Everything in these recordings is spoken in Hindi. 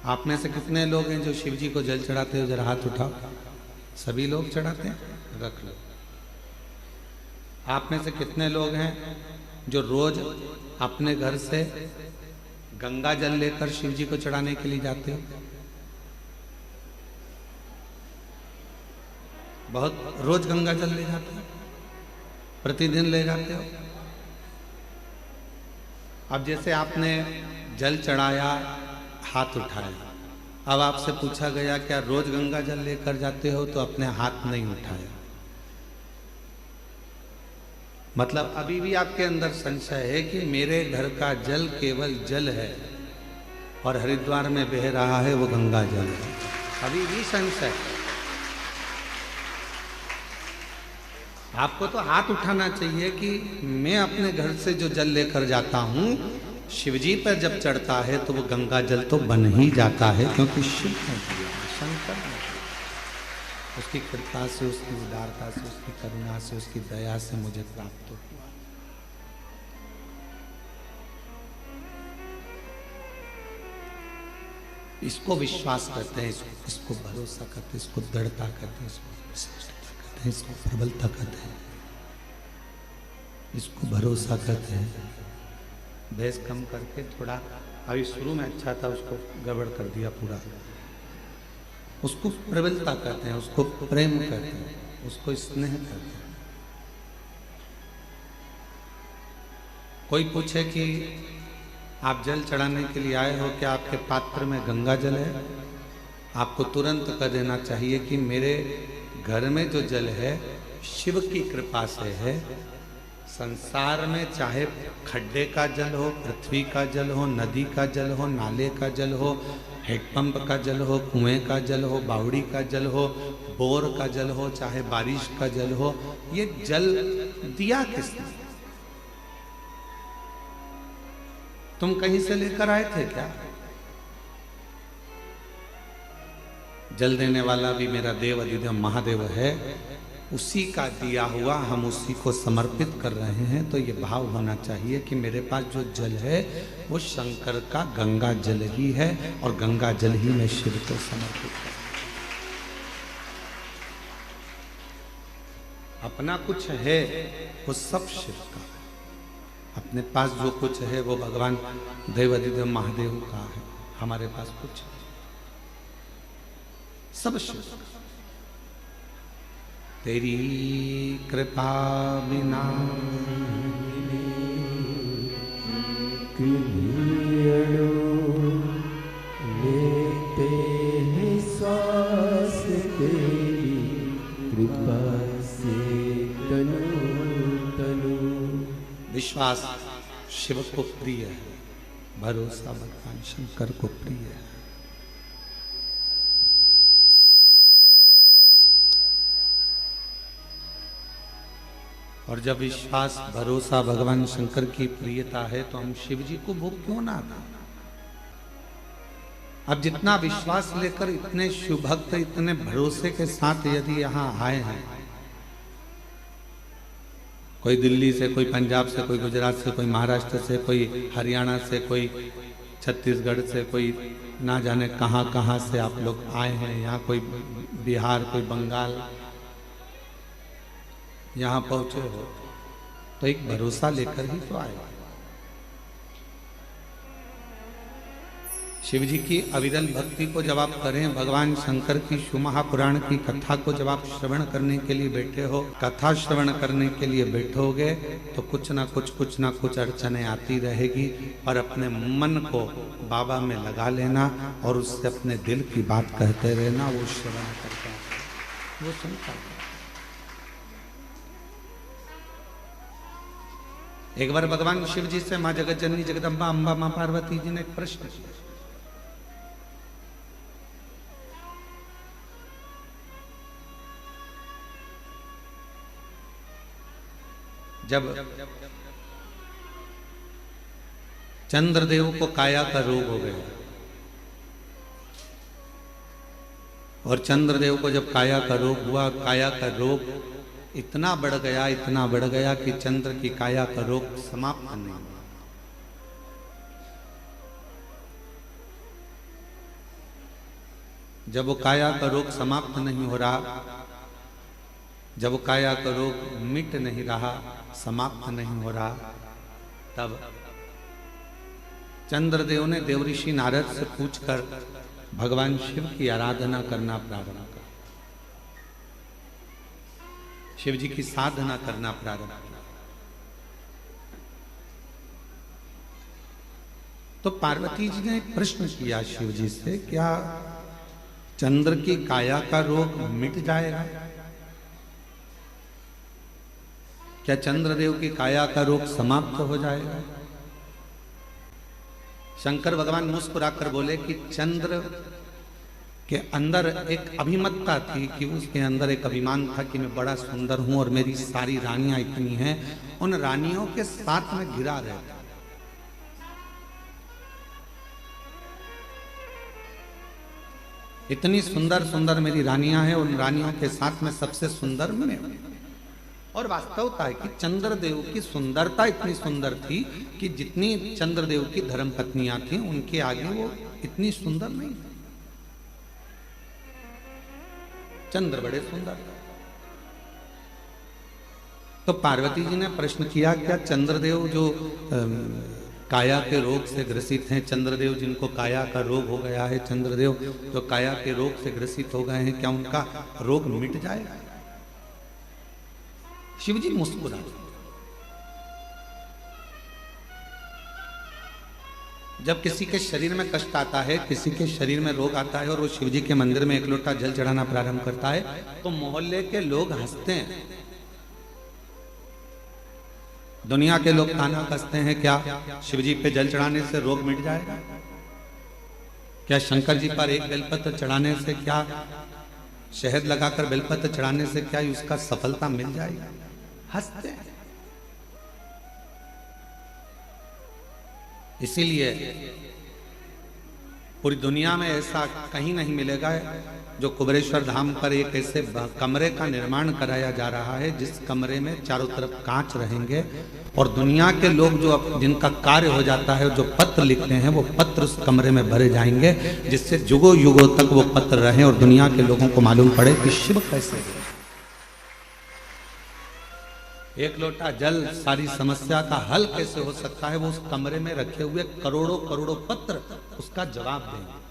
आप में से कितने लोग हैं जो शिव जी को जल चढ़ाते हो? जरा हाथ उठाओ। सभी लोग चढ़ाते हैं? रख लो। आप में से कितने लोग हैं जो रोज अपने घर से गंगा जल लेकर शिव जी को चढ़ाने के लिए जाते हो? बहुत रोज गंगा जल ले जाते हो? प्रतिदिन ले जाते हो? अब जैसे आपने जल चढ़ाया, हाथ उठाया, अब आपसे पूछा गया क्या रोज गंगा जल लेकर जाते हो? तो अपने हाथ नहीं उठाया। मतलब अभी भी आपके अंदर संशय है कि मेरे घर का जल केवल जल है और हरिद्वार में बह रहा है वो गंगा जल है। अभी भी संशय। आपको तो हाथ उठाना चाहिए कि मैं अपने घर से जो जल लेकर जाता हूं, शिवजी पर जब चढ़ता है तो वो गंगा जल तो बन ही जाता है, क्योंकि शिव ने दिया, शंकर ने दिया। उसकी कृपा से, उसकी उदारता से, उसकी करुणा से, उसकी दया से मुझे प्राप्त हुआ। इसको विश्वास करते हैं, इसको भरोसा करते हैं, इसको दृढ़ता करते हैं, इसको विशिष्टता करते हैं, इसको प्रबलता करते हैं, इसको भरोसा करते हैं। भैंस कम करके थोड़ा, अभी शुरू में अच्छा था, उसको गड़बड़ कर दिया पूरा। उसको प्रबलता करते हैं, उसको प्रेम करते हैं, उसको स्नेह करते हैं। कोई पूछे कि आप जल चढ़ाने के लिए आए हो, क्या आपके पात्र में गंगा जल है? आपको तुरंत कह देना चाहिए कि मेरे घर में जो जल है शिव की कृपा से है। संसार में चाहे खड्डे का जल हो, पृथ्वी का जल हो, नदी का जल हो, नाले का जल हो, हेडपंप का जल हो, कुएं का जल हो, बावड़ी का जल हो, बोर का जल हो, चाहे बारिश का जल हो, ये जल दिया किसने? तुम कहीं से लेकर आए थे क्या? जल देने वाला भी मेरा देव अधिदेव महादेव है, उसी का दिया हुआ हम उसी को समर्पित कर रहे हैं। तो ये भाव होना चाहिए कि मेरे पास जो जल है वो शंकर का गंगा जल ही है और गंगा जल ही मैं शिव को समर्पित कर। अपना कुछ है वो सब शिव का, अपने पास जो कुछ है वो भगवान देव अधिदेव महादेव का है। हमारे पास कुछ है, सब शिव का। तेरी कृपा बिना लेते हैं श्वास, तेरी कृपा से तनु तनु। विश्वास शिव को प्रिय है, भरोसा भगवान शंकर को प्रिय है। और जब विश्वास भरोसा भगवान शंकर की प्रियता है तो हम शिव जी को भोग क्यों ना दें? अब जितना विश्वास लेकर इतने शिव भक्त इतने भरोसे के साथ यदि यहाँ आए हैं, कोई दिल्ली से, कोई पंजाब से, कोई गुजरात से, कोई महाराष्ट्र से, कोई हरियाणा से, कोई छत्तीसगढ़ से, कोई ना जाने कहाँ कहाँ से आप लोग आए हैं यहाँ, कोई बिहार, कोई बंगाल, यहाँ पहुंचे हो तो एक भरोसा लेकर ही तो आए। शिव जी की अविरल भक्ति को जब आप करें, भगवान शंकर की शिव महापुराण की कथा को जब आप श्रवण करने के लिए बैठे हो, कथा श्रवण करने के लिए बैठोगे तो कुछ ना कुछ अड़चने आती रहेगी, पर अपने मन को बाबा में लगा लेना और उससे अपने दिल की बात कहते रहना। वो श्रवण करता है, वो सुनता है। एक बार भगवान शिव जी से मां जगत जननी जगदम्बा अम्बा मां पार्वती जी ने एक प्रश्न किया। जब चंद्रदेव को काया का रोग हो गया और चंद्रदेव को जब काया का रोग हुआ, काया का रोग इतना बढ़ गया कि चंद्र की काया का रोग समाप्त नहीं हुआ। जब वो काया का रोग समाप्त नहीं हो रहा, जब वो काया का रोग मिट नहीं रहा, समाप्त नहीं हो रहा, तब चंद्रदेव ने देवऋषि नारद से पूछकर भगवान शिव की आराधना करना प्रारंभ किया, शिव जी की साधना करना प्रारंभ किया। तो पार्वती जी ने एक प्रश्न किया शिव जी से, क्या चंद्र की काया का रोग मिट जाएगा? क्या चंद्रदेव की काया का रोग समाप्त हो जाएगा? शंकर भगवान मुस्कुराकर बोले कि चंद्र के अंदर एक अभिमतता थी, कि उसके अंदर एक अभिमान था कि मैं बड़ा सुंदर हूं और मेरी सारी रानियां इतनी हैं, उन रानियों के साथ में घिरा रहता। इतनी सुंदर सुंदर मेरी रानियां हैं, उन रानियों के साथ में सबसे सुंदर मैं हूं। और वास्तवता है कि चंद्रदेव की सुंदरता इतनी सुंदर थी कि जितनी चंद्रदेव की धर्म पत्नियां थी उनके आगे वो इतनी सुंदर नहीं थी। चंद्र बड़े सुंदर थे। तो पार्वती जी ने प्रश्न किया, क्या चंद्रदेव जो काया के रोग से ग्रसित हैं, चंद्रदेव जिनको काया का रोग हो गया है, चंद्रदेव जो काया के रोग से ग्रसित हो गए हैं, क्या उनका रोग मिट जाएगा? शिव जी मुस्कुरा। जब किसी के शरीर में कष्ट आता है, किसी के शरीर में रोग आता है और वो शिव जी के मंदिर में एक लोटा जल चढ़ाना प्रारंभ करता है, तो मोहल्ले के लोग हंसते हैं, दुनिया के लोग ताना कसते हैं, क्या शिव जी पे जल चढ़ाने से रोग मिट जाएगा? क्या शंकर जी पर एक बेलपत्र चढ़ाने से, क्या शहद लगाकर बेलपत्र चढ़ाने से क्या उसका सफलता मिल जाएगी? हंसते हैं। इसीलिए पूरी दुनिया में ऐसा कहीं नहीं मिलेगा जो कुबेरेश्वर धाम पर एक ऐसे कमरे का निर्माण कराया जा रहा है जिस कमरे में चारों तरफ कांच रहेंगे और दुनिया के लोग जो जिनका कार्य हो जाता है, जो पत्र लिखते हैं, वो पत्र उस कमरे में भरे जाएंगे, जिससे युगों युगों तक वो पत्र रहे और दुनिया के लोगों को मालूम पड़े कि शिव कैसे है। एक लोटा जल सारी समस्या का हल कैसे हो सकता है, वो उस कमरे में रखे हुए करोड़ों करोड़ों पत्र उसका जवाब देंगे।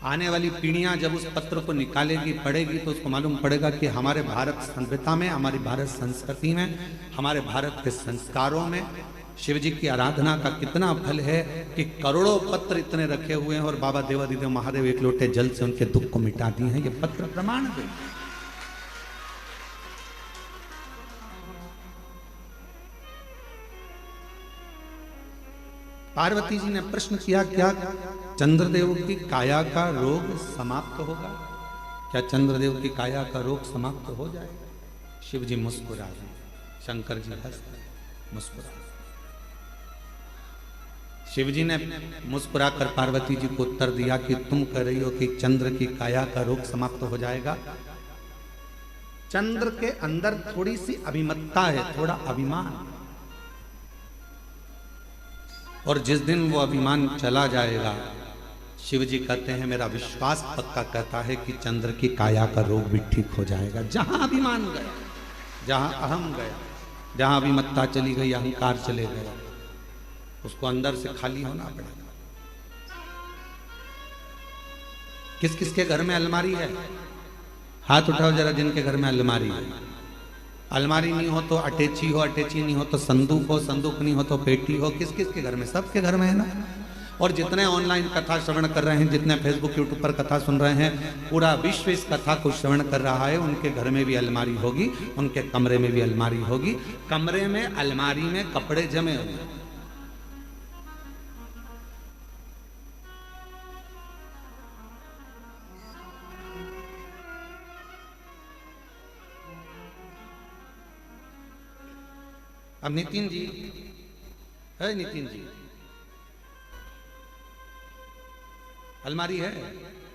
आने वाली पीढ़ियां जब उस पत्र को निकालेगी, पढ़ेगी, तो उसको मालूम पड़ेगा कि हमारे भारत सभ्यता में, हमारी भारत संस्कृति में, हमारे भारत के संस्कारों में शिव जी की आराधना का कितना फल है कि करोड़ों पत्र इतने रखे हुए हैं और बाबा देवादिदेव महादेव एक लोटे जल से उनके दुख को मिटा दिए हैं। ये पत्र प्रमाण है। पार्वती जी ने प्रश्न किया, क्या चंद्रदेव की काया का रोग समाप्त होगा? क्या चंद्रदेव की काया का रोग समाप्त हो जाएगा? शिव जी मुस्कुरा रहे, शंकर जी हंस रहे, मुस्कुरा रहे। शिव जी ने मुस्कुराकर पार्वती जी को उत्तर दिया कि तुम कह रही हो कि चंद्र की काया का रोग समाप्त हो जाएगा। चंद्र के अंदर थोड़ी सी अभिमतता है, थोड़ा अभिमान, और जिस दिन वो अभिमान चला जाएगा, शिव जी कहते हैं, मेरा विश्वास पक्का कहता है कि चंद्र की काया का रोग भी ठीक हो जाएगा। जहां अभिमान गया, जहां अहम गया, जहां अभिमत्ता चली गई, अहंकार चले गया, उसको अंदर से खाली होना पड़ेगा। किस किस के घर में अलमारी है? हाथ उठाओ जरा जिनके घर में अलमारी है। अलमारी नहीं हो तो अटैची हो, अटैची नहीं हो तो संदूक हो, संदूक नहीं हो तो पेटी हो। किस किस के घर में? सबके घर में है ना। और जितने ऑनलाइन कथा श्रवण कर रहे हैं, जितने फेसबुक यूट्यूब पर कथा सुन रहे हैं, पूरा विश्व इस कथा को श्रवण कर रहा है। उनके घर में भी अलमारी होगी, उनके कमरे में भी अलमारी होगी। कमरे में अलमारी में कपड़े जमे हुए, अब नितिन जी है, नितिन जी अलमारी है?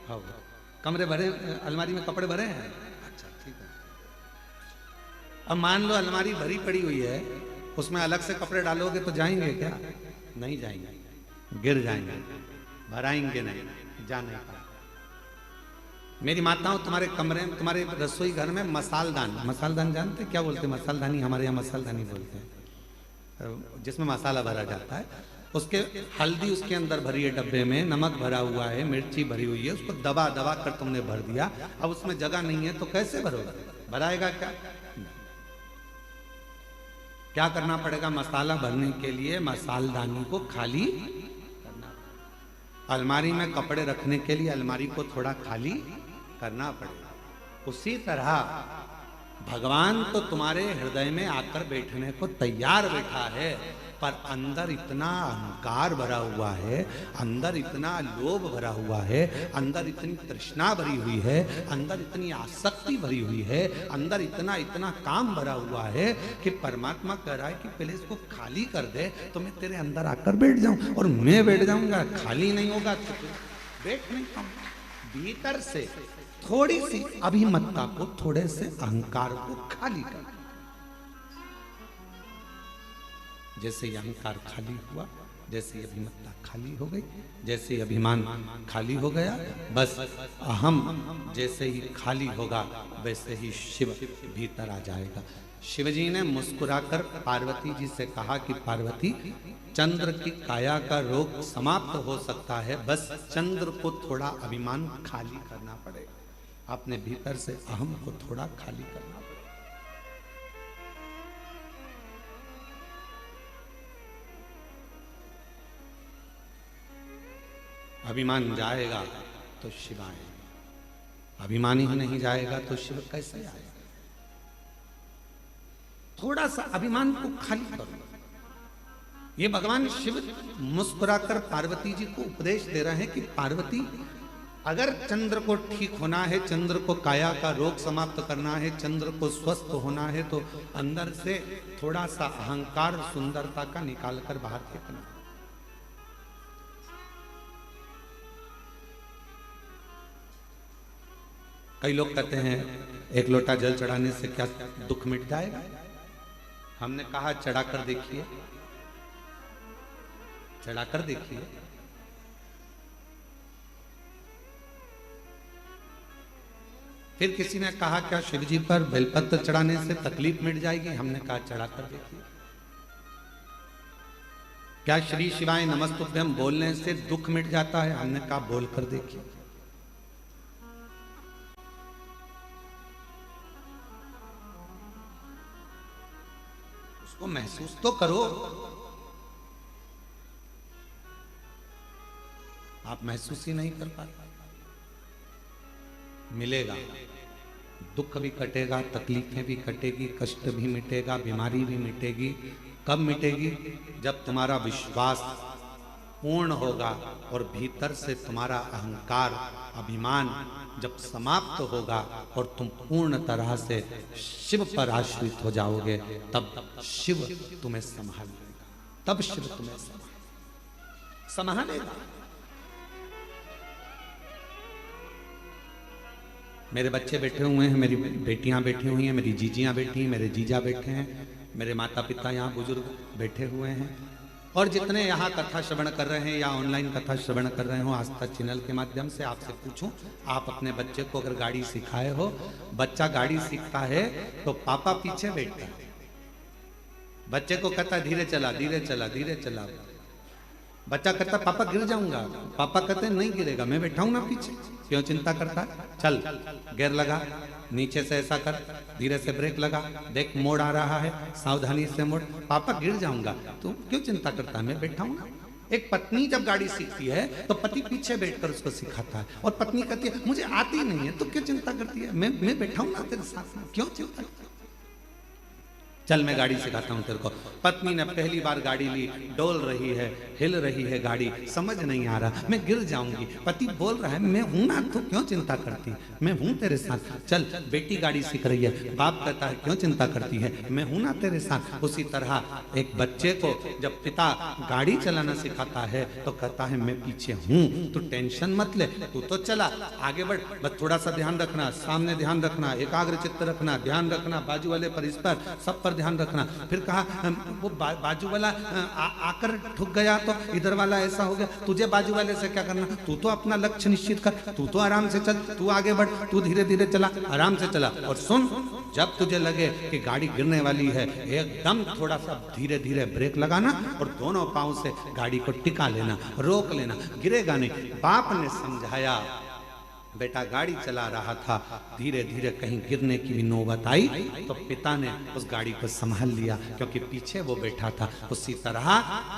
हाँ, कमरे भरे, अलमारी में कपड़े भरे हैं? अच्छा ठीक है। अब मान लो अलमारी भरी पड़ी हुई है, उसमें अलग से कपड़े डालोगे तो जाएंगे क्या? नहीं जाएंगे, गिर जाएंगे। भराएंगे नहीं, जा नहीं पाए। मेरी माताओं तुम्हारे कमरे में, तुम्हारे रसोई घर में मसालदान जानते क्या बोलते? मसालदानी, हमारे यहाँ मसालदानी बोलते हैं, जिसमें मसाला भरा जाता है। उसके हल्दी उसके अंदर भरी है डब्बे में, नमक भरा हुआ है, मिर्ची भरी हुई है, उसको दबा दबा कर तुमने भर दिया। अब उसमें जगह नहीं है तो कैसे भरोगे? भराएगा क्या? क्या करना पड़ेगा? मसाला भरने के लिए मसालदानी को खाली करना। अलमारी में कपड़े रखने के लिए अलमारी को थोड़ा खाली करना पड़ेगा। उसी तरह भगवान तो तुम्हारे हृदय में आकर बैठने को तैयार बैठा है, पर अंदर इतना अहंकार भरा हुआ है, अंदर इतना लोभ भरा हुआ है, अंदर इतनी तृष्णा भरी हुई है, अंदर इतनी आसक्ति भरी हुई है, अंदर इतना इतना काम भरा हुआ है कि परमात्मा कह रहा है कि पहले इसको खाली कर दे तो मैं तेरे अंदर आकर बैठ जाऊं। और मैं बैठ जाऊंगा, खाली नहीं होगा तो बैठ नहीं पाऊंगा। भीतर से थोड़ी सी अभिमत्ता को, थोड़े से अहंकार को खाली कर। जैसे अहंकार खाली हुआ, जैसे अभिमत्ता खाली हो गई, जैसे अभिमान खाली हो गया, बस अहम जैसे ही खाली होगा वैसे ही शिव भीतर आ जाएगा। शिवजी ने मुस्कुराकर पार्वती जी से कहा कि पार्वती, चंद्र की काया का रोग समाप्त हो सकता है, बस चंद्र को थोड़ा अभिमान खाली करना पड़ेगा। अपने भीतर से अहम को थोड़ा खाली करना पड़ेगा। अभिमान जाएगा तो शिव आएगा, अभिमान ही नहीं जाएगा तो शिव कैसे आएगा? थोड़ा सा अभिमान को खाली करो। ये भगवान शिव मुस्कुराकर पार्वती जी को उपदेश दे रहे हैं कि पार्वती, अगर चंद्र को ठीक होना है, चंद्र को काया का रोग समाप्त करना है, चंद्र को स्वस्थ होना है, तो अंदर से थोड़ा सा अहंकार सुंदरता का निकाल कर बाहर फेंकना। कई लोग कहते हैं एक लोटा जल चढ़ाने से क्या दुख मिट जाएगा? हमने कहा चढ़ाकर देखिए, चढ़ाकर देखिए। फिर किसी ने कहा क्या शिव जी पर बेलपत्र चढ़ाने से तकलीफ मिट जाएगी? हमने कहा चढ़ाकर देखिए। क्या श्री शिवाय नमस्तुभ्यम बोलने से दुख मिट जाता है? हमने कहा बोलकर देखिए। उसको महसूस तो करो। आप महसूस ही नहीं कर पाते। मिलेगा, दुख भी कटेगा, तकलीफें भी कटेगी, कष्ट भी मिटेगा, बीमारी भी मिटेगी। कब मिटेगी? जब तुम्हारा विश्वास पूर्ण होगा और भीतर से तुम्हारा अहंकार, अभिमान जब समाप्त होगा और तुम पूर्ण तरह से शिव पर आश्रित हो जाओगे, तब शिव तुम्हें संभाल लेगा, तब शिव तुम्हें संभालेगा। मेरे बच्चे बैठे हुए हैं, मेरी बेटियां बैठी हुई हैं, मेरी जीजियां बैठी हैं, मेरे जीजा बैठे हैं, मेरे माता पिता यहाँ बुजुर्ग बैठे हुए हैं, और जितने यहाँ कथा श्रवण कर रहे हैं या ऑनलाइन कथा श्रवण कर रहे हो आस्था चैनल के माध्यम से, आपसे पूछूं, आप अपने बच्चे को अगर गाड़ी सिखाए हो, बच्चा गाड़ी सीखता है तो पापा पीछे बैठता है, बच्चे को कहता है धीरे चला धीरे चला धीरे चला, बच्चा कहता पापा गिर जाऊंगा, पापा कहते नहीं गिरेगा, मैं बैठा हूं ना पीछे, क्यों चिंता करता है, चल गियर लगा, नीचे से ऐसा कर, धीरे से ब्रेक लगा, देख मोड़ आ रहा है, सावधानी से मोड़, पापा गिर जाऊंगा, तू क्यों चिंता करता है, मैं बैठा हूं ना। एक पत्नी जब गाड़ी सीखती है तो पति पीछे बैठकर उसको सिखाता है, और पत्नी कहती है मुझे आती नहीं है, तो क्यों चिंता करती है, मैं बैठा हूं ना तेरे साथ, क्यों चिंता करती है? चल मैं गाड़ी सिखाता हूं तेरे को। पत्नी ने पहली बार गाड़ी ली, डोल रही है, हिल रही है गाड़ी, समझ नहीं आ रहा, मैं गिर जाऊंगी, पति बोल रहा है मैं हूं ना, तो क्यों चिंता करती, मैं हूं तेरे साथ, चल। बेटी गाड़ी सीख रही है, बाप कहता है क्यों चिंता करती है, मैं हूं ना तेरे साथ। उसी तरह एक बच्चे को जब पिता गाड़ी चलाना सिखाता है तो कहता है मैं पीछे हूं, तू टेंशन मत ले, तू तो चला आगे बढ़, बस थोड़ा सा ध्यान रखना, सामने ध्यान रखना, एकाग्र चित्त रखना, ध्यान रखना, बाजू वाले पर, इस पर, सब पर ध्यान रखना। फिर कहा वो बाजू वाला आकर ठुक गया तो इधर वाला ऐसा हो गया, तुझे बाजू वाले से क्या करना, तू तो अपना लक्ष्य निश्चित कर, तू तो आराम से चल, तू आगे बढ़, तू धीरे धीरे चला, आराम से चला। और सुन, जब तुझे लगे कि गाड़ी गिरने वाली है, एकदम थोड़ा सा धीरे धीरे ब्रेक लगाना और दोनों पांव से गाड़ी को टिका लेना, रोक लेना, गिरेगा नहीं। बाप ने समझाया, बेटा गाड़ी चला रहा था, धीरे धीरे कहीं गिरने की भी नौबत आई तो पिता ने उस गाड़ी को संभाल लिया, क्योंकि पीछे वो बैठा था। उसी तरह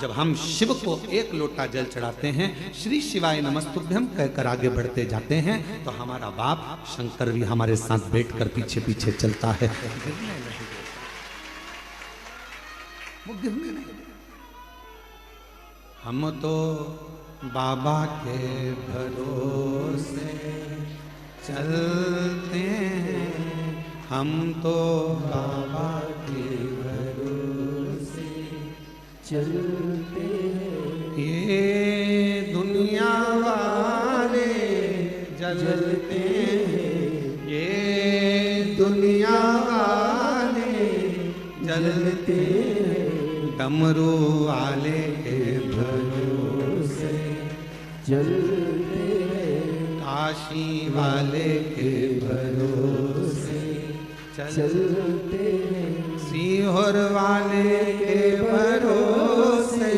जब हम शिव को एक लोटा जल चढ़ाते हैं, श्री शिवाय नमस्तुभ्यं कहकर आगे बढ़ते जाते हैं, तो हमारा बाप शंकर भी हमारे साथ बैठकर पीछे पीछे चलता है। वो गिरने नहीं। हम तो बाबा के भरोसे चलते हैं, हम तो बाबा के भरोसे चलते हैं। ये दुनिया वाले जलते हैं, ये दुनिया वाले जलते हैं, डमरू वाले के भरोसे चलते हैं, काशी वाले के भरोसे चलते हैं, सीहोर वाले के भरोसे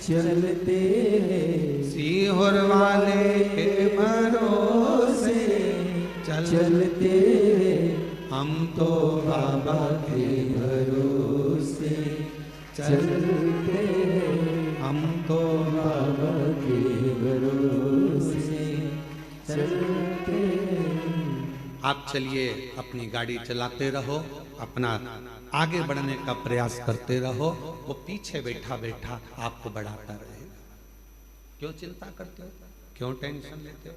चलते हैं, सीहोर वाले के भरोसे चलते हैं। हम तो बाबा के भरोसे चलते हैं, हम तो बाबा के भरोसे चलते हैं। आप चलिए, अपनी गाड़ी चलाते रहो, अपना आगे बढ़ने का प्रयास करते रहो। वो पीछे बैठा बैठा आपको बढ़ाता रहेगा। क्यों चिंता करते हो, क्यों टेंशन लेते हो,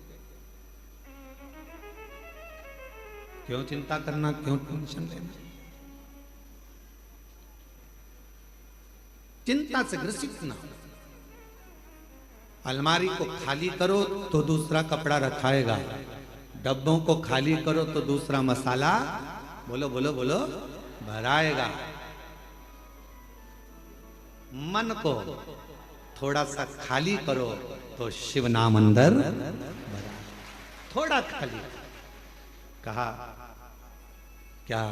क्यों चिंता करना, क्यों टेंशन लेना। चिंता से ग्रसित ना हो। अलमारी को खाली करो तो दूसरा कपड़ा रखाएगा, डब्बों को खाली करो तो दूसरा मसाला, बोलो बोलो बोलो, भराएगा। मन को थोड़ा सा खाली करो तो शिव नाम अंदर भरा। थोड़ा खाली कहा, क्या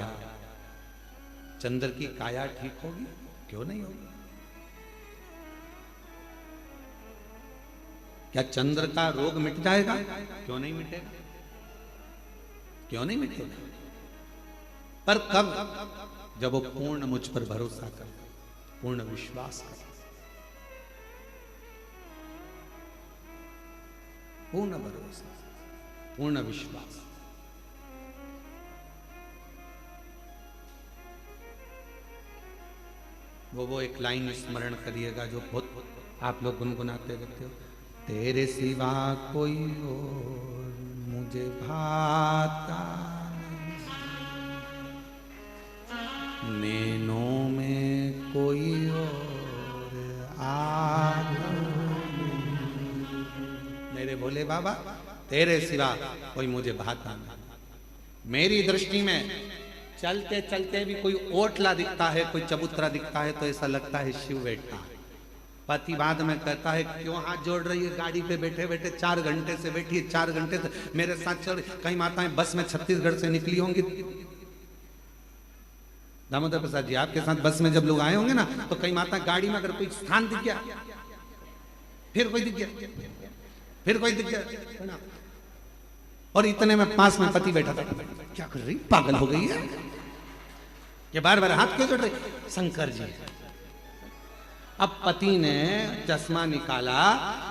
चंद्र की काया ठीक होगी, क्यों नहीं होगी। क्या चंद्र का रोग मिट जाएगा, क्यों नहीं मिटेगा, क्यों नहीं मिटेगा। पर कब, जब वो पूर्ण मुझ पर भरोसा कर, पूर्ण विश्वास कर, पूर्ण भरोसा, पूर्ण विश्वास। वो एक लाइन स्मरण करिएगा जो बहुत आप लोग गुनगुनाते रहते हो। तेरे सिवा कोई और मुझे भाता नहीं, नैनों में कोई और आता नहीं। मेरे भोले बाबा, तेरे सिवा कोई मुझे भाता नहीं। मेरी दृष्टि में चलते चलते भी कोई ओटला दिखता है, कोई चबूतरा दिखता है तो ऐसा लगता है शिव बैठा है। पति बाद में कहता है, क्यों हाथ जोड़ रही है, गाड़ी पे बैठे बैठे 4 घंटे से बैठी है, 4 घंटे से मेरे साथ चल। कई माताएं बस में छत्तीसगढ़ से निकली होंगी, दामोदर प्रसाद जी आपके साथ बस में जब लोग आए होंगे ना, तो कई माताएं गाड़ी में अगर कोई स्थान दिख गया, फिर कोई दिख गया, फिर कोई दिख गया, और इतने में पास में पति बैठा था। क्या कर रही, पागल हो गई है, ये बार बार हाथ क्यों जोड़ रही। शंकर जी। अब पति ने चश्मा निकाला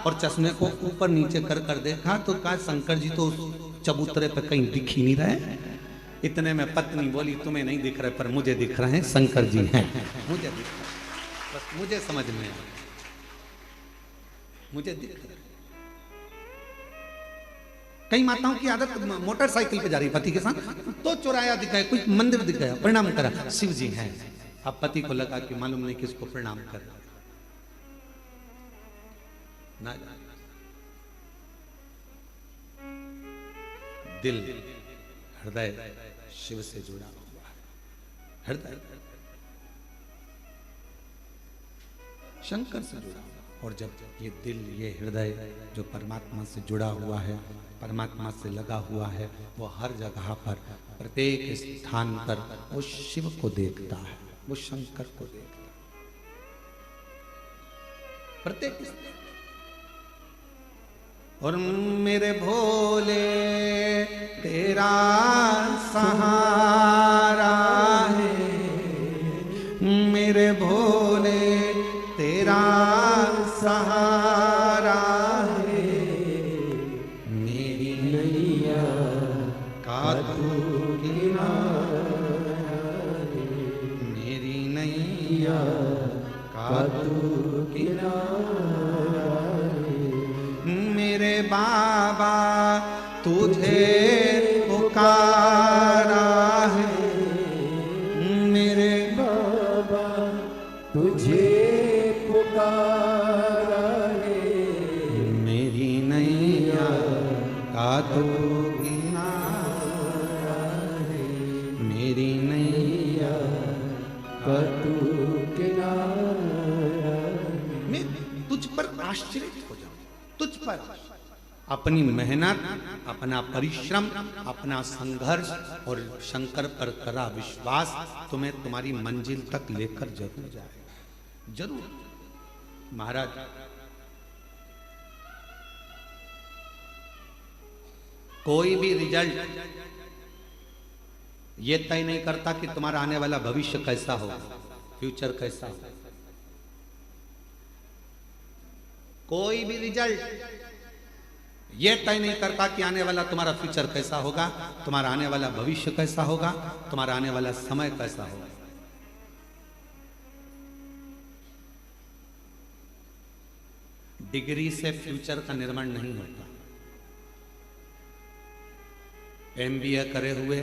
और चश्मे को ऊपर नीचे कर कर देखा तो कहा, शंकर जी तो उस चबूतरे पे कहीं दिख ही नहीं रहे। इतने में पत्नी बोली, तुम्हें नहीं दिख रहे पर मुझे दिख रहे हैं, शंकर जी हैं, मुझे दिख रहे, बस मुझे समझ में आया, मुझे दिख रहे। कई माताओं की आदत मोटरसाइकिल पे जा रही पति के साथ, तो चौराया दिख गया, कोई मंदिर दिख गया, प्रणाम करा, शिव जी हैं। अब पति को लगा कि मालूम नहीं किसको प्रणाम कर ना। दिल, हृदय शिव से जुड़ा हुआ है, हृदय शंकर से जुड़ा। और जब ये दिल, ये हृदय जो परमात्मा से जुड़ा हुआ है, परमात्मा से लगा हुआ है, वो हर जगह पर, प्रत्येक स्थान पर वो शिव को देखता है, वो शंकर को देखता है। प्रत्येक और मेरे भोले तेरा सहारा है, मेरे भोले तेरा सहारा है, मेरी नैया का तू किनारा है, मेरी नैया का तू किनारा है, मेरे बाबा तुझे पुकारा है, मेरे बाबा तुझे पुकारा है, मेरी नैया का तू किनारा है, मेरी नैया का तू किनारा है। मैं तुझ पर आश्चर्य हो जाऊं, तुझ पर अपनी मेहनत, अपना परिश्रम, अपना संघर्ष और शंकर पर करा विश्वास तुम्हें तुम्हारी मंजिल तक लेकर जरूर जाएगा, जरूर। महाराज कोई भी रिजल्ट ये तय नहीं करता कि तुम्हारा आने वाला भविष्य कैसा होगा, फ्यूचर कैसा होगा। कोई भी रिजल्ट ये तय नहीं करता कि आने वाला तुम्हारा फ्यूचर कैसा होगा, तुम्हारा आने वाला भविष्य कैसा होगा, तुम्हारा आने वाला समय कैसा होगा। डिग्री से फ्यूचर का निर्माण नहीं होता। एमबीए करे हुए,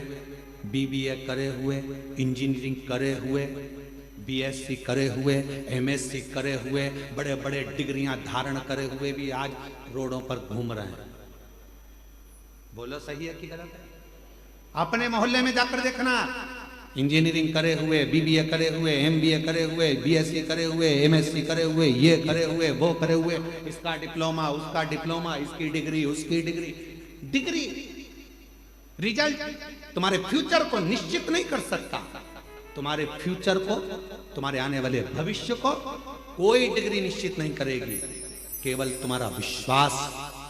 बीबीए करे हुए, इंजीनियरिंग करे हुए, बीएससी करे हुए, एमएससी करे हुए, बड़े बड़े डिग्रियां धारण करे हुए भी आज रोडों पर घूम रहे हैं। बोलो सही है कि गलत है? अपने मोहल्ले में जाकर देखना, इंजीनियरिंग करे हुए, बीबीए करे हुए, एमबीए करे हुए, बीएससी करे हुए, एमएससी करे हुए, ये करे हुए, वो करे हुए, इसका डिप्लोमा, उसका डिप्लोमा, इसकी डिग्री, उसकी डिग्री। डिग्री रिजल्ट तुम्हारे फ्यूचर को निश्चित नहीं कर सकता। तुम्हारे फ्यूचर को, तुम्हारे आने वाले भविष्य को कोई डिग्री निश्चित नहीं करेगी। केवल तुम्हारा विश्वास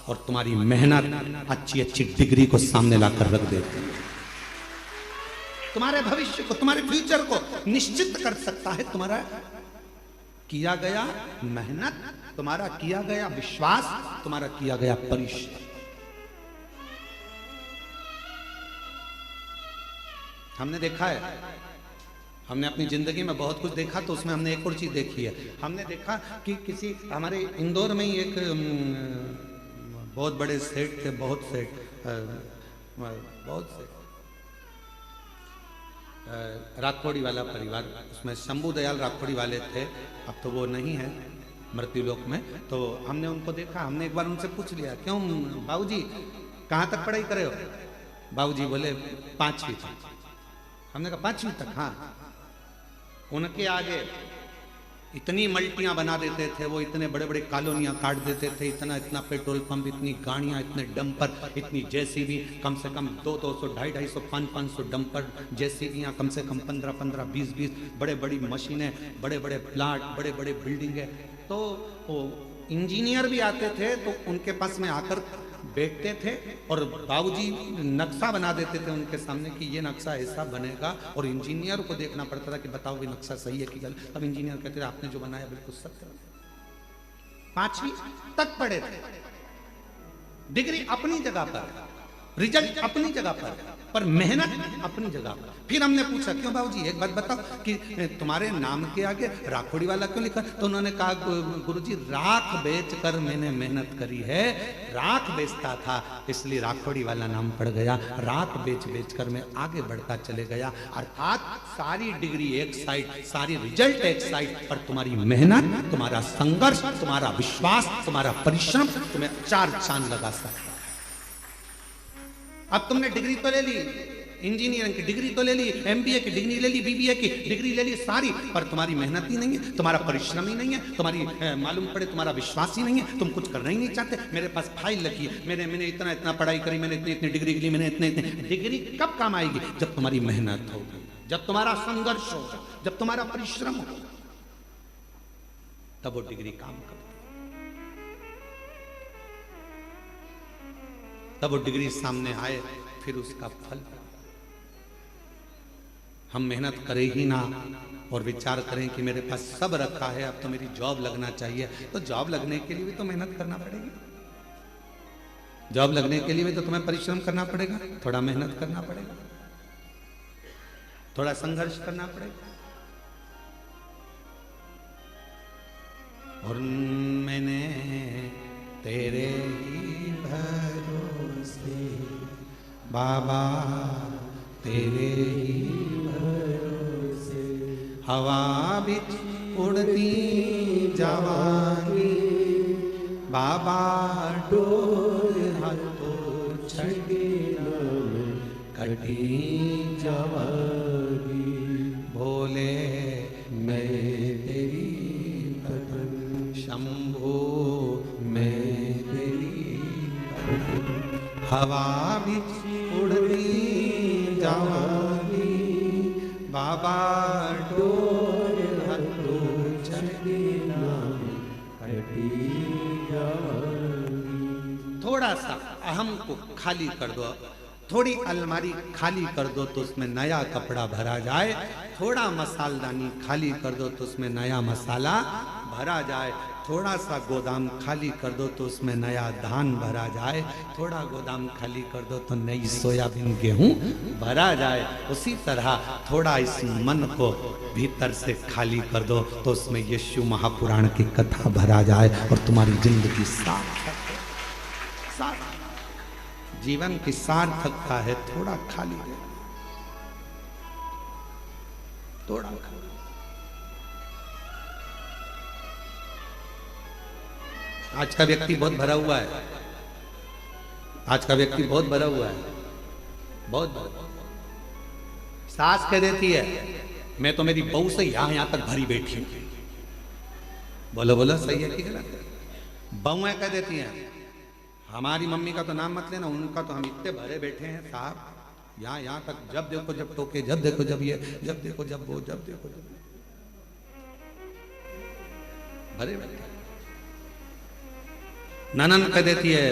और तुम्हारी मेहनत अच्छी अच्छी डिग्री को सामने लाकर रख देती है। तुम्हारे भविष्य को, तुम्हारे फ्यूचर को निश्चित कर सकता है तुम्हारा किया गया मेहनत, तुम्हारा किया गया विश्वास, तुम्हारा किया गया परिश्रम। हमने देखा है, हमने अपनी जिंदगी में बहुत कुछ देखा, तो उसमें हमने एक और चीज देखी है। हमने देखा कि किसी हमारे इंदौर में ही एक बहुत बड़े सेठ थे, बहुत से राठौड़ी वाला परिवार, उसमें शंभू दयाल राठौड़ी वाले थे। अब तो वो नहीं है मृत्युलोक में। तो हमने उनको देखा, हमने एक बार उनसे पूछ लिया, क्यों बाबूजी कहाँ तक पढ़ाई करे हो? बाबूजी बोले 5वीं तक। हमने कहा 5वीं तक? हाँ। उनके आगे इतनी मल्टियां बना देते थे वो, इतने बड़े बड़े कॉलोनियां काट देते थे, इतना इतना पेट्रोल पंप, इतनी गाड़ियां, इतने डंपर, इतनी जेसीबी, कम से कम 200, 250, 500 डंपर, जेसीबियां कम से कम 15, 20 बड़े बड़ी मशीनें, बड़े बड़े प्लाट, बड़े बड़े बिल्डिंगें। तो वो इंजीनियर भी आते थे तो उनके पास में आकर बैठते थे और बाबूजी नक्शा बना देते थे उनके सामने कि ये नक्शा ऐसा बनेगा, और इंजीनियर को देखना पड़ता था कि बताओ ये नक्शा सही है कि गलत। अब इंजीनियर कहते थे आपने जो बनाया बिल्कुल सत्य। 5वीं तक पढ़े थे, डिग्री अपनी जगह पर, रिजल्ट अपनी जगह पर मेहनत अपनी जगह पर। फिर हमने पूछा, क्यों बाबूजी एक बात बताओ कि तुम्हारे नाम के आगे राठौड़ी वाला क्यों लिखा? तो उन्होंने कहा, गुरुजी राख बेचकर मैंने मेहनत करी है, राख बेचता था इसलिए राठौड़ी वाला नाम पड़ गया। राख बेच कर मैं आगे बढ़ता चले गया। अर्थात सारी डिग्री एक साइड, सारी रिजल्ट एक साइड, पर तुम्हारी मेहनत, तुम्हारा संघर्ष, तुम्हारा विश्वास, तुम्हारा परिश्रम तुम्हें 4 चांद लगा सकता है। अब तुमने डिग्री तो ले ली, इंजीनियरिंग की डिग्री तो ले ली, एमबीए की डिग्री ले ली, बीबीए की डिग्री ले ली सारी, पर तुम्हारी मेहनत ही नहीं है, तुम्हारा परिश्रम ही नहीं है, तुम्हारी मालूम पड़े तुम्हारा विश्वास ही नहीं है, तुम कुछ करना ही नहीं चाहते। मेरे पास फाइल लगी है, मैंने इतना इतना पढ़ाई करी, मैंने इतनी इतनी डिग्री ली, मैंने इतने इतने डिग्री कब काम आएगी? जब तुम्हारी मेहनत होगी, जब तुम्हारा संघर्ष होगा, जब तुम्हारा परिश्रम होगा, तब वो डिग्री काम करती, तब वो डिग्री सामने आए, फिर उसका फल। हम मेहनत करें ही ना और विचार करें कि मेरे पास सब रखा है, अब तो मेरी जॉब लगना चाहिए, तो जॉब लगने के लिए भी तो मेहनत करना पड़ेगी। जॉब लगने के लिए भी तो तुम्हें परिश्रम करना पड़ेगा, थोड़ा मेहनत करना पड़ेगा, थोड़ा संघर्ष करना पड़ेगा। और मैंने तेरे ही भरोसे बाबा, तेरे ही भरोसे हवा बिच उड़ती जवानी बाबा, डोर हाथों छड़ी कटी जवानी, भोले मैं तेरी भजन, शंभो मैं तेरी भजन, हवा बिच उड़ती जवानी बाबा, डोर हाथों छड़ी कटी जवानी। थोड़ा सा अहम को खाली कर दो, थोड़ी अलमारी खाली कर दो तो उसमें नया कपड़ा भरा जाए, थोड़ा मसालदानी खाली कर दो तो उसमें नया मसाला भरा जाए, थोड़ा सा गोदाम खाली कर दो तो उसमें नया धान भरा जाए, थोड़ा गोदाम खाली कर दो तो नई सोयाबीन गेहूं भरा जाए। उसी तरह थोड़ा इस मन को भीतर से खाली कर दो तो उसमें यीशु महापुराण की कथा भरा जाए और तुम्हारी जिंदगी सार्थक जीवन की सार्थकता है। थोड़ा खाली है, थोड़ा खाली। आज का व्यक्ति बहुत भरा हुआ है, आज का व्यक्ति बहुत भरा हुआ है, बहुत। सास कह देती है मैं तो मेरी बहू से यहां तक भरी बैठी हूं। बोलो बोलो, सही है कि गलत है? बहुएं कह देती हैं हमारी मम्मी का तो नाम मत लेना, उनका तो हम इतने भरे बैठे हैं साहब, यहाँ तक, जब देखो जब टोके, जब देखो जब ये, जब देखो जब वो, जब देखो जब भरे बैठे। ननन कह देती है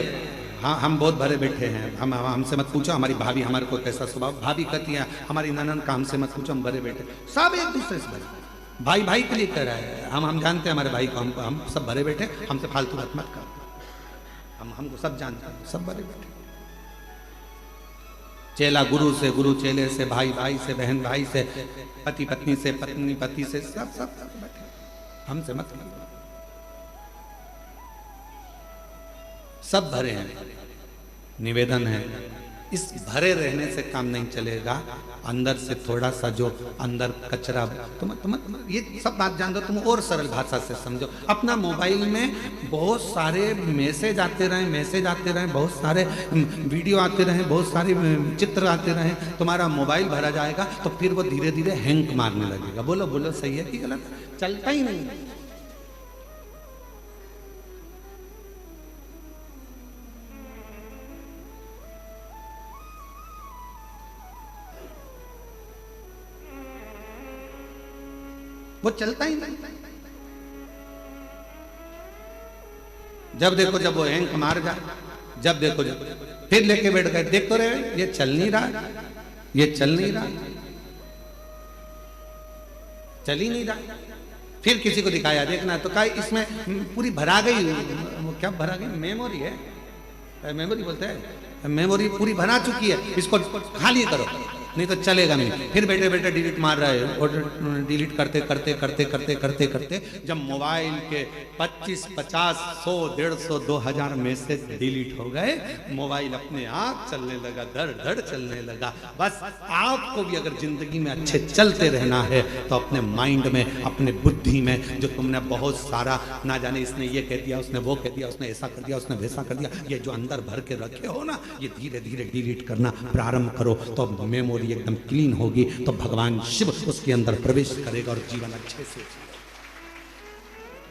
हाँ हम बहुत भरे बैठे हैं, हम हमसे मत पूछो हमारी भाभी हमारे को कैसा स्वभाव। भाभी कहती है हमारी ननन का हमसे मत पूछो, हम भरे बैठे। सब एक दूसरे से भरे, भाई भाई के लिए कह रहा है, हम जानते हैं हमारे भाई को, हम सब भरे बैठे, हमसे फालतू बात मत कर, हमको सब जानते हैं, सब भरे बैठे। चेला गुरु से, गुरु चेले से, भाई भाई से, बहन भाई से, पति पत्नी से, पत्नी पति से, सब सब बैठे, हमसे मत कर। सब भरे हैं। निवेदन है इस भरे रहने से काम नहीं चलेगा, अंदर से थोड़ा सा जो अंदर कचरा, तुम ये सब बात जान दो, तुम और सरल भाषा से समझो। अपना मोबाइल में बहुत सारे मैसेज आते रहे, बहुत सारे वीडियो आते रहे, बहुत सारे चित्र आते रहे, तुम्हारा मोबाइल भरा जाएगा तो फिर वो धीरे धीरे हैंग मारने लगेगा। बोलो बोलो, सही है कि गलत? चलता ही नहीं। वो चलता ही नहीं। जब देखो जब वो हैंग मार जाए, जब देखो जब फिर लेके बैठ गए, देख तो रहे ये चल नहीं रहा, ये चल नहीं रहा, चल ही नहीं रहा। फिर किसी को दिखाया देखना तो कहा इसमें पूरी भरा गई, क्या भरा गई? मेमोरी है, मेमोरी बोलते हैं, मेमोरी पूरी भरा चुकी है, इसको खाली करो। नहीं तो चलेगा नहीं। फिर बैठे बैठे डिलीट मार रहा है और डिलीट करते करते करते करते करते करते जब मोबाइल के 25, 50, 100, 150, 2000 मैसेज डिलीट हो गए, मोबाइल अपने आप चलने लगा, धड़ धड़ चलने लगा। बस आपको भी अगर जिंदगी में अच्छे चलते रहना है तो अपने माइंड में, अपने बुद्धि में जो तुमने बहुत सारा ना जाने इसने ये कह दिया, उसने वो कह दिया, उसने ऐसा कर दिया, उसने वैसा कर दिया, ये जो अंदर भर के रखे हो ना, ये धीरे धीरे डिलीट करना प्रारंभ करो तो मेमोरी एकदम क्लीन होगी, तो भगवान शिव उसके अंदर प्रवेश करेगा और जीवन अच्छे से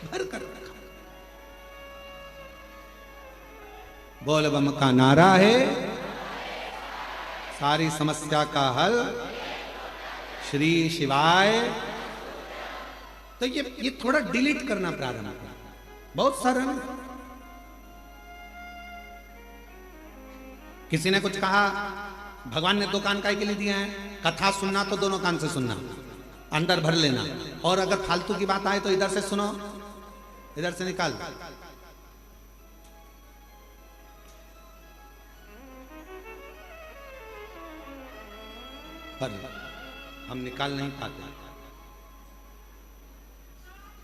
भर कर रखा। बोल बम का नारा है, सारी समस्या का हल श्री शिवाय। तो ये थोड़ा डिलीट करना प्रारंभ करो, बहुत सारा। किसी ने कुछ कहा, भगवान ने 2 कान काहे के लिए दिया है? कथा सुनना तो दोनों कान से सुनना, अंदर भर लेना, और अगर फालतू की बात आए तो इधर से सुनो, इधर से निकाल। पर हम निकाल नहीं पाते।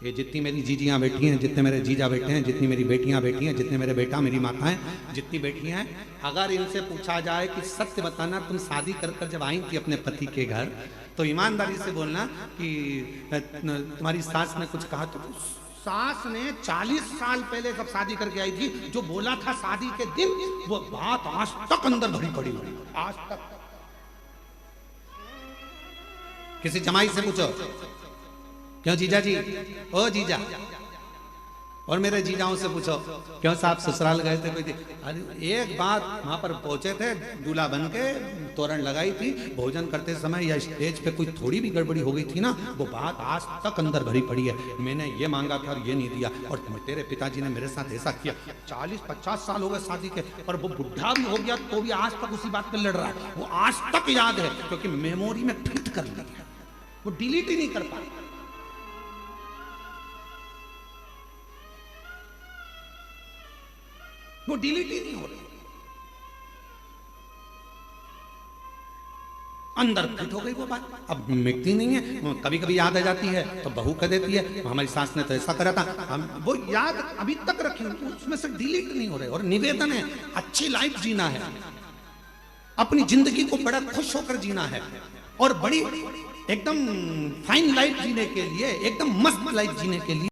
ये जितनी मेरी जीजियां बैठी हैं, जितने मेरे जीजा बैठे हैं, जितनी मेरी बेटियां बैठी हैं, जितने मेरे बेटा मेरी माताएं जितनी बैठी हैं, अगर इनसे पूछा जाए कि सत्य बताना, तुम शादी कर कर जब आई थी अपने पति के घर तो ईमानदारी से बोलना कि तुम्हारी सास ने कुछ कहा, तो सास ने 40 साल पहले जब शादी करके आई थी जो बोला था शादी के दिन, वो बात आज तक अंदर भरी पड़ी, आज तक। किसी जमाई से पूछो, क्यों जीजा जी, ओ जीजा, और मेरे जीजाओं से पूछो, क्यों साहब ससुराल गए थे कोई? अरे एक बात, वहां पर पहुंचे थे, दूल्हा बन के तोरण लगाई थी, भोजन करते समय या स्टेज पे कोई थोड़ी भी गड़बड़ी हो गई थी ना, वो बात आज तक अंदर भरी पड़ी है। मैंने ये मांगा था और ये नहीं दिया, और तेरे पिताजी ने मेरे साथ ऐसा किया। 40-50 साल हो गए शादी के, और वो बुढ़ा भी हो गया तो भी आज तक उसी बात पे लड़ रहा है। वो आज तक याद है, क्योंकि मेमोरी में फिट कर लिया, वो डिलीट ही नहीं कर पाया। वो डिलीट ही नहीं हो रही, अंदर फिट हो गई वो बात, अब मिटती नहीं है। कभी कभी याद आ जाती है तो बहू कह देती है, हमारी सास ने तो ऐसा करा था, हम वो याद अभी तक रखे, उसमें से डिलीट नहीं हो रहे। और निवेदन है, अच्छी लाइफ जीना है, अपनी जिंदगी को बड़ा खुश होकर जीना है, और बड़ी एकदम फाइन लाइफ जीने के लिए, एकदम मस्त लाइफ जीने के लिए